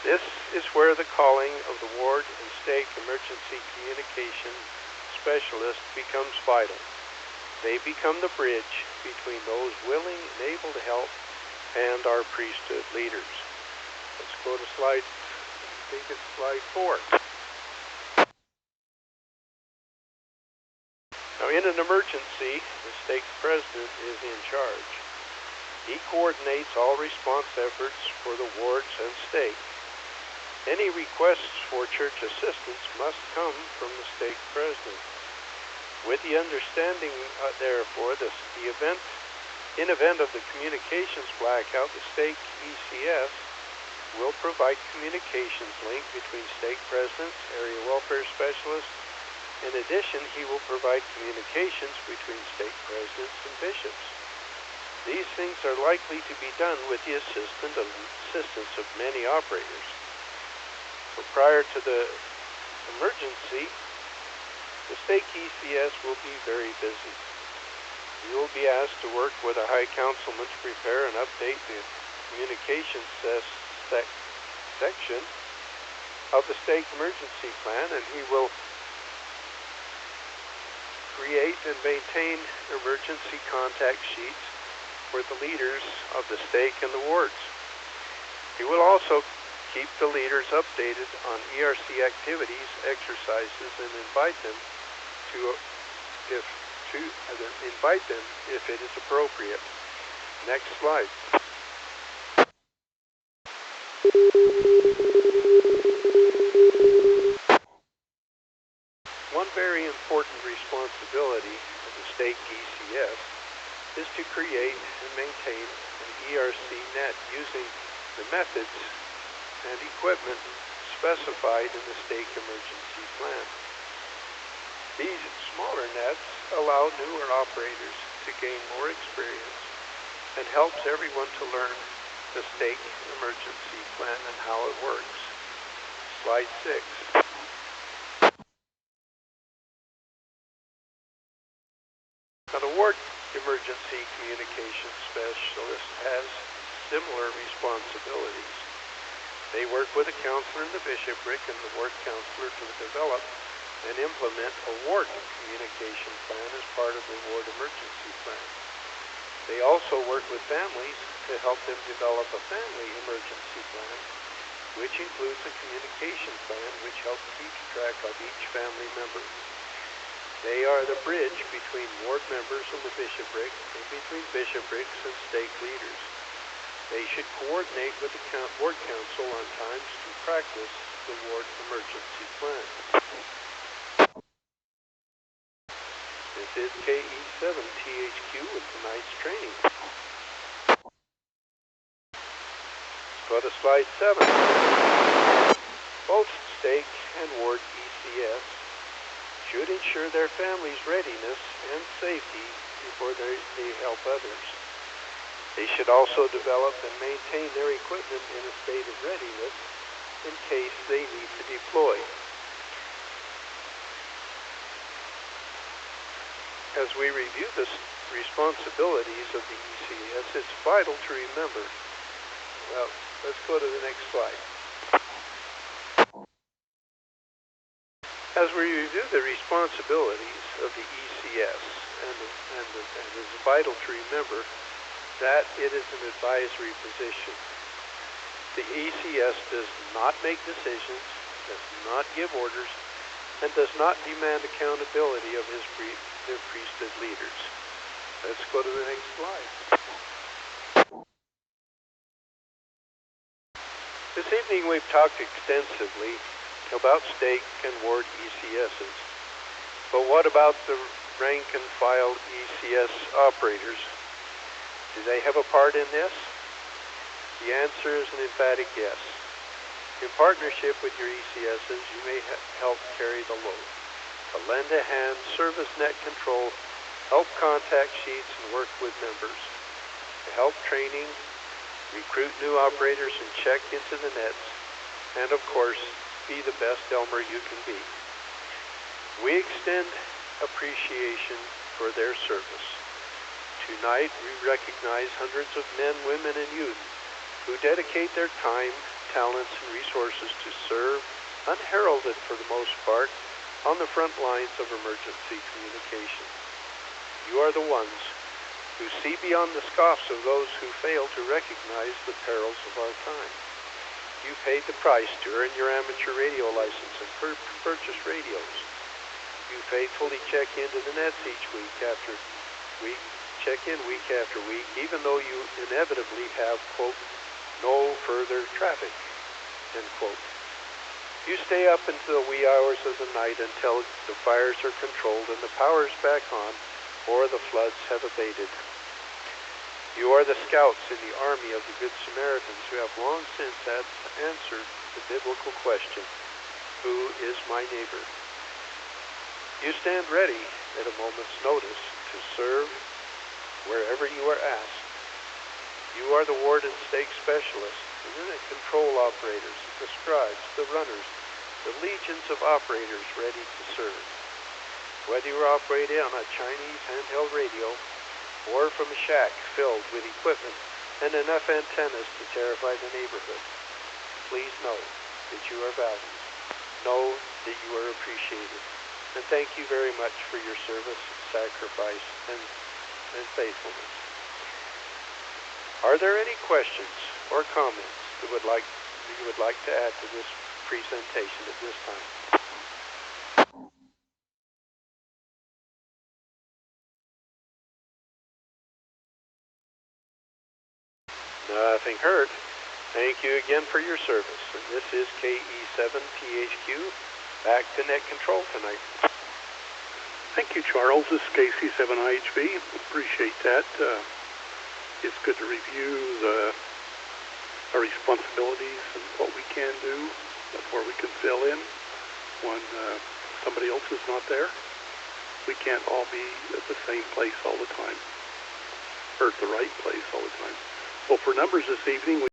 This is where the calling of the ward and stake emergency communication specialist becomes vital. They become the bridge between those willing and able to help and our priesthood leaders. Let's go to slide 4. Now, in an emergency, the stake president is in charge. He coordinates all response efforts for the wards and stake. Any requests for church assistance must come from the stake president. With the understanding, therefore, in event of the communications blackout, the stake ECS will provide communications link between stake presidents, area welfare specialists. In addition, he will provide communications between stake presidents and bishops. These things are likely to be done with the assistance of many operators. So prior to the emergency, the stake ECS will be very busy. You will be asked to work with a high councilman to prepare and update the communications section of the stake emergency plan, and he will create and maintain emergency contact sheets for the leaders of the stake and the wards. He will also keep the leaders updated on ERC activities, exercises, and invite them if it is appropriate. Next slide. One very important responsibility of the stake ECS is to create and maintain an ERC net using the methods and equipment specified in the stake emergency plan. These smaller nets allow newer operators to gain more experience and helps everyone to learn the stake emergency plan and how it works. Slide 6. Now, the ward emergency communication specialist has similar responsibilities. They work with a counselor in the bishopric and the ward counselor to develop and implement a ward communication plan as part of the ward emergency plan. They also work with families to help them develop a family emergency plan, which includes a communication plan which helps keep track of each family member. They are the bridge between ward members and the bishopric and between bishoprics and stake leaders. They should coordinate with the ward council on times to practice the ward emergency plan. This is KE7THQ with tonight's training. Let's go to slide 7. Both stake and ward ECS should ensure their family's readiness and safety before they help others. They should also develop and maintain their equipment in a state of readiness in case they need to deploy. As we review the responsibilities of the ECS, it's vital to remember. Well, let's go to the next slide. As we review the responsibilities of the ECS, and it is vital to remember that it is an advisory position. The ECS does not make decisions, does not give orders, and does not demand accountability of their priesthood leaders. Let's go to the next slide. This evening we've talked extensively about stake and ward ECSs. But what about the rank and file ECS operators? Do they have a part in this? The answer is an emphatic yes. In partnership with your ECSs, you may help carry the load. To lend a hand, service net control, help contact sheets and work with members. To help training, recruit new operators and check into the nets. And of course, be the best Elmer you can be. We extend appreciation for their service. Tonight, we recognize hundreds of men, women, and youth who dedicate their time talents, and resources to serve, unheralded for the most part, on the front lines of emergency communication. You are the ones who see beyond the scoffs of those who fail to recognize the perils of our time. You paid the price to earn your amateur radio license and purchase radios. You faithfully check into the nets each week after week, even though you inevitably have, quote, no further traffic, end quote. You stay up into the wee hours of the night until the fires are controlled and the power's back on, or the floods have abated. You are the scouts in the army of the Good Samaritans who have long since answered the biblical question, who is my neighbor? You stand ready at a moment's notice to serve wherever you are asked. You are the ward and stake specialists, the unit control operators, the scribes, the runners, the legions of operators ready to serve. Whether you are operating on a Chinese handheld radio or from a shack filled with equipment and enough antennas to terrify the neighborhood, please know that you are valued. Know that you are appreciated. And thank you very much for your service, sacrifice, and faithfulness. Are there any questions or comments that you would like to add to this presentation at this time? Nothing heard. Thank you again for your service. And this is KE7THQ, back to net control tonight. Thank you, Charles. This is KC7IHV. Appreciate that. It's good to review our responsibilities and what we can do before we can fill in when somebody else is not there. We can't all be at the same place all the time, or at the right place all the time. So for numbers this evening,